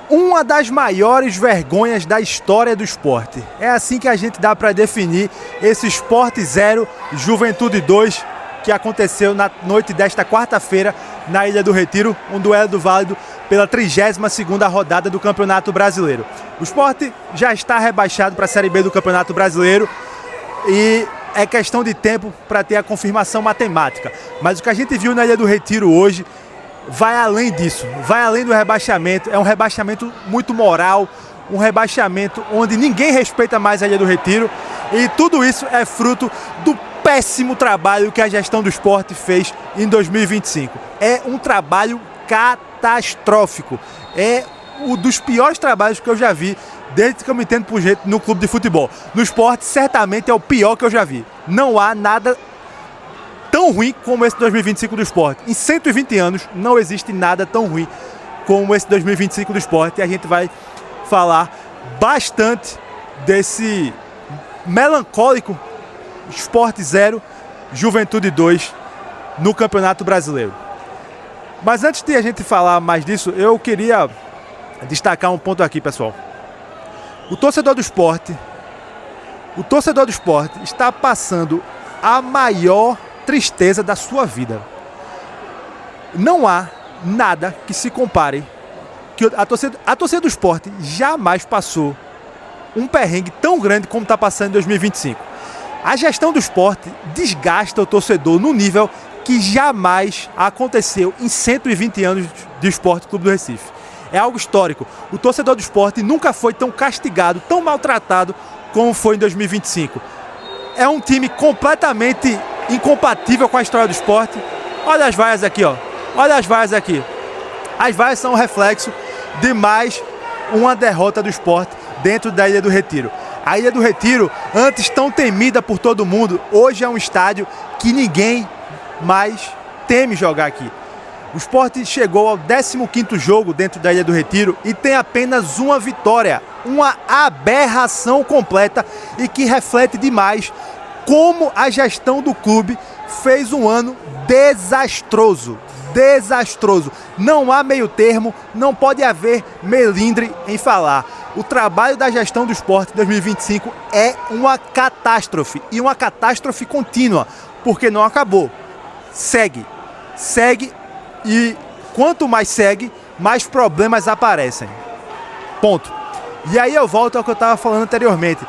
Uma das maiores vergonhas da história do esporte. É assim que a gente dá para definir esse Sport 0, Juventude 2, que aconteceu na noite desta quarta-feira na Ilha do Retiro, um duelo válido pela 32ª rodada do Campeonato Brasileiro. O Sport já está rebaixado para a Série B do Campeonato Brasileiro e é questão de tempo para ter a confirmação matemática. Mas o que a gente viu na Ilha do Retiro hoje vai além disso, vai além do rebaixamento. É um rebaixamento muito moral, um rebaixamento onde ninguém respeita mais a Ilha do Retiro, e tudo isso é fruto do péssimo trabalho que a gestão do Sport fez em 2025. É um trabalho catastrófico, é um dos piores trabalhos que eu já vi desde que eu me entendo por gente no clube de futebol. No Sport, certamente é o pior que eu já vi. Não há nada tão ruim como esse 2025 do Sport. Em 120 anos não existe nada tão ruim como esse 2025 do Sport, e a gente vai falar bastante desse melancólico Sport 0, Juventude 2 no Campeonato Brasileiro. Mas antes de a gente falar mais disso, eu queria destacar um ponto aqui, pessoal. O torcedor do Sport está passando a maior tristeza da sua vida. Não há nada que se compare, que a torcida do Sport jamais passou um perrengue tão grande como está passando em 2025. A gestão do Sport desgasta o torcedor no nível que jamais aconteceu em 120 anos de Sport Clube do Recife. É algo histórico. O torcedor do Sport nunca foi tão castigado, tão maltratado como foi em 2025. É um time completamente incompatível com a história do Sport. Olha as vaias aqui, ó. Olha as vaias aqui. As vaias são um reflexo de mais uma derrota do Sport dentro da Ilha do Retiro. A Ilha do Retiro, antes tão temida por todo mundo, hoje é um estádio que ninguém mais teme jogar aqui. O Sport chegou ao 15º jogo dentro da Ilha do Retiro e tem apenas uma vitória. Uma aberração completa, e que reflete demais como a gestão do clube fez um ano desastroso. Desastroso. Não há meio termo, não pode haver melindre em falar. O trabalho da gestão do Sport em 2025 é uma catástrofe, e uma catástrofe contínua, porque não acabou. Segue, e quanto mais segue, mais problemas aparecem. Ponto. E aí eu volto ao que eu estava falando anteriormente.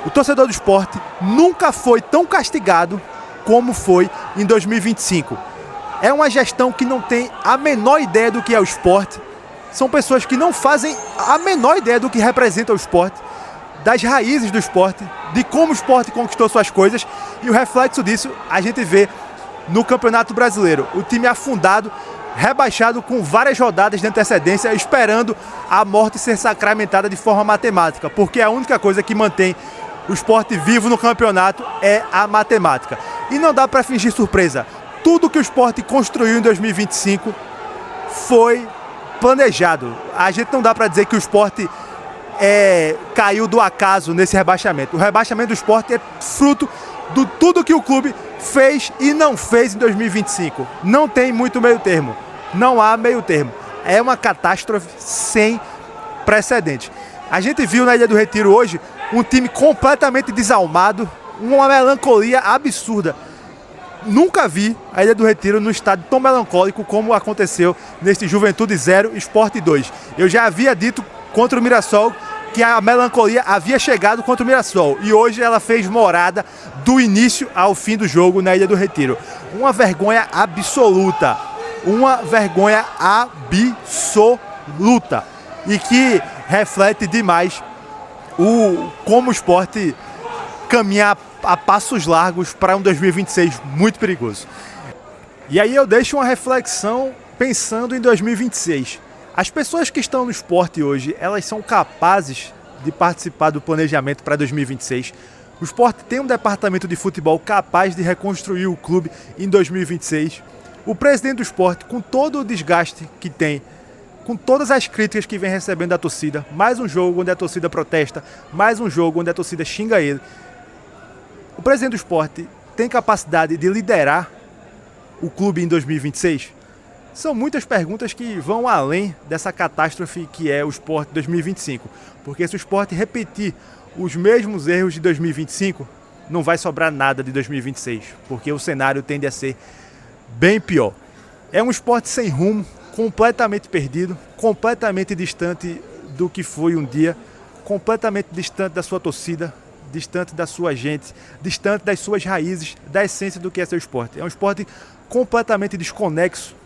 O torcedor do Sport nunca foi tão castigado como foi em 2025. É uma gestão que não tem a menor ideia do que é o Sport. São pessoas que não fazem a menor ideia do que representa o Sport, das raízes do Sport, de como o Sport conquistou suas coisas, e o reflexo disso a gente vê no Campeonato Brasileiro. O time afundado, rebaixado com várias rodadas de antecedência, esperando a morte ser sacramentada de forma matemática, porque a única coisa que mantém o Sport vivo no campeonato é a matemática. E não dá para fingir surpresa. Tudo que o Sport construiu em 2025 foi planejado. A gente não dá para dizer que o Sport caiu do acaso nesse rebaixamento. O rebaixamento do Sport é fruto de tudo que o clube fez e não fez em 2025. Não tem muito meio termo. Não há meio termo. É uma catástrofe sem precedentes. A gente viu na Ilha do Retiro hoje um time completamente desalmado, uma melancolia absurda. Nunca vi a Ilha do Retiro no estádio tão melancólico como aconteceu neste Juventude 0, Sport 2. Eu já havia dito contra o Mirassol que a melancolia havia chegado contra o Mirassol, e hoje ela fez morada do início ao fim do jogo na Ilha do Retiro. Uma vergonha absoluta. Uma vergonha absoluta. E que reflete demais como o Sport caminha a passos largos para um 2026 muito perigoso. E aí eu deixo uma reflexão pensando em 2026. As pessoas que estão no Sport hoje, elas são capazes de participar do planejamento para 2026. O Sport tem um departamento de futebol capaz de reconstruir o clube em 2026. O presidente do Sport, com todo o desgaste que tem, com todas as críticas que vem recebendo da torcida, mais um jogo onde a torcida protesta, mais um jogo onde a torcida xinga ele, o presidente do Sport tem capacidade de liderar o clube em 2026? São muitas perguntas que vão além dessa catástrofe que é o Sport 2025. Porque se o Sport repetir os mesmos erros de 2025, não vai sobrar nada de 2026, porque o cenário tende a ser bem pior. É um Sport sem rumo, completamente perdido, completamente distante do que foi um dia, completamente distante da sua torcida, distante da sua gente, distante das suas raízes, da essência do que é seu esporte. É um esporte completamente desconexo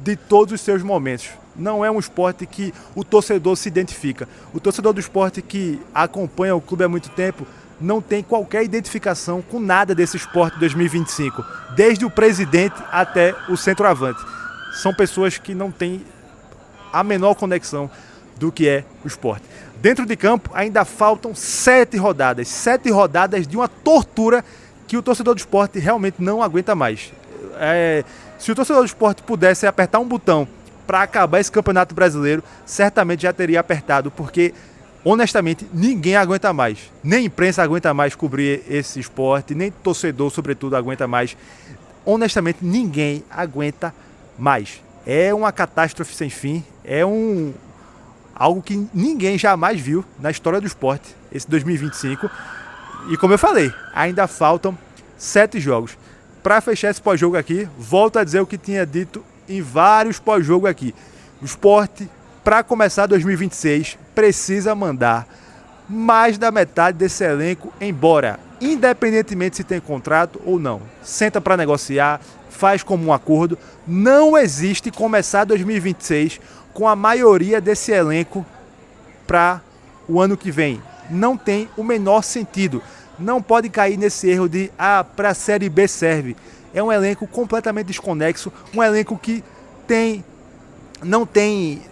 de todos os seus momentos. Não é um esporte que o torcedor se identifica. O torcedor do esporte que acompanha o clube há muito tempo não tem qualquer identificação com nada desse esporte 2025, desde o presidente até o centroavante. São pessoas que não têm a menor conexão do que é o esporte. Dentro de campo ainda faltam 7 rodadas de uma tortura que o torcedor do esporte realmente não aguenta mais. Se o torcedor do esporte pudesse apertar um botão para acabar esse campeonato brasileiro, certamente já teria apertado, porque honestamente ninguém aguenta mais. Nem a imprensa aguenta mais cobrir esse esporte, nem torcedor, sobretudo, aguenta mais. Honestamente, ninguém aguenta mais. É uma catástrofe sem fim, algo que ninguém jamais viu na história do esporte, esse 2025. E como eu falei, ainda faltam 7 jogos. Para fechar esse pós-jogo aqui, volto a dizer o que tinha dito em vários pós-jogo aqui. O esporte, para começar 2026, precisa mandar mais da metade desse elenco embora, independentemente se tem contrato ou não. Senta para negociar, faz como um acordo. Não existe começar 2026 com a maioria desse elenco para o ano que vem. Não tem o menor sentido. Não pode cair nesse erro de para a Série B serve. É um elenco completamente desconexo, um elenco que não tem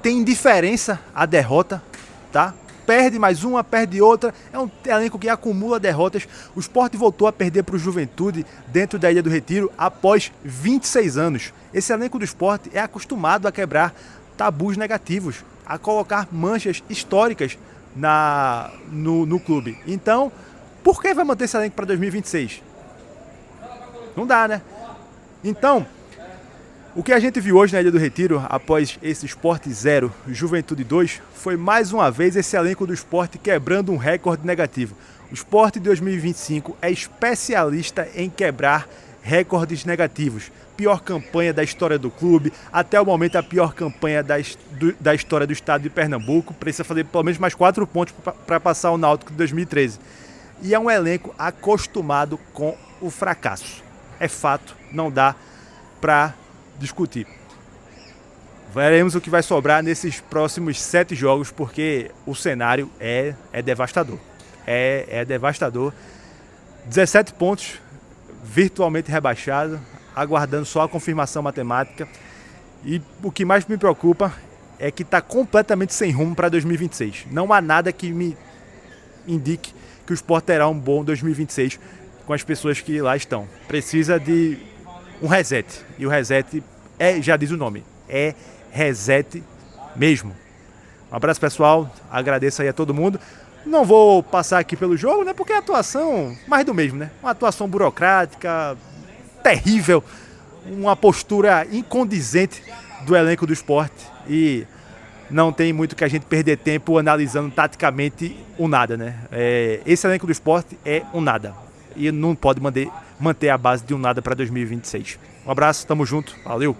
indiferença à derrota, tá? Perde mais uma, perde outra. É um elenco que acumula derrotas. O Sport voltou a perder para o Juventude dentro da Ilha do Retiro após 26 anos. Esse elenco do Sport é acostumado a quebrar tabus negativos, a colocar manchas históricas no clube. Então, por que vai manter esse elenco para 2026? Não dá, né? Então, o que a gente viu hoje na Ilha do Retiro, após esse Sport 0, Juventude 2, foi mais uma vez esse elenco do Sport quebrando um recorde negativo. O Sport 2025 é especialista em quebrar recordes negativos. Pior campanha da história do clube, até o momento a pior campanha da história do estado de Pernambuco. Precisa fazer pelo menos mais 4 pontos para passar o Náutico de 2013. E é um elenco acostumado com o fracasso. É fato, não dá para discutir. Veremos o que vai sobrar nesses próximos 7 jogos, porque o cenário é devastador. É devastador. 17 pontos, virtualmente rebaixado, aguardando só a confirmação matemática. E o que mais me preocupa é que está completamente sem rumo para 2026. Não há nada que me indique que o Sport terá um bom 2026 com as pessoas que lá estão. Precisa de um reset. E o reset já diz o nome, é reset mesmo. Um abraço, pessoal. Agradeço aí a todo mundo. Não vou passar aqui pelo jogo, né? Porque é atuação mais do mesmo, né? Uma atuação burocrática, terrível, uma postura incondizente do elenco do Sport, e não tem muito que a gente perder tempo analisando taticamente o nada, né? Esse elenco do Sport é um nada e não pode manter a base de um nada para 2026. Um abraço, tamo junto, valeu!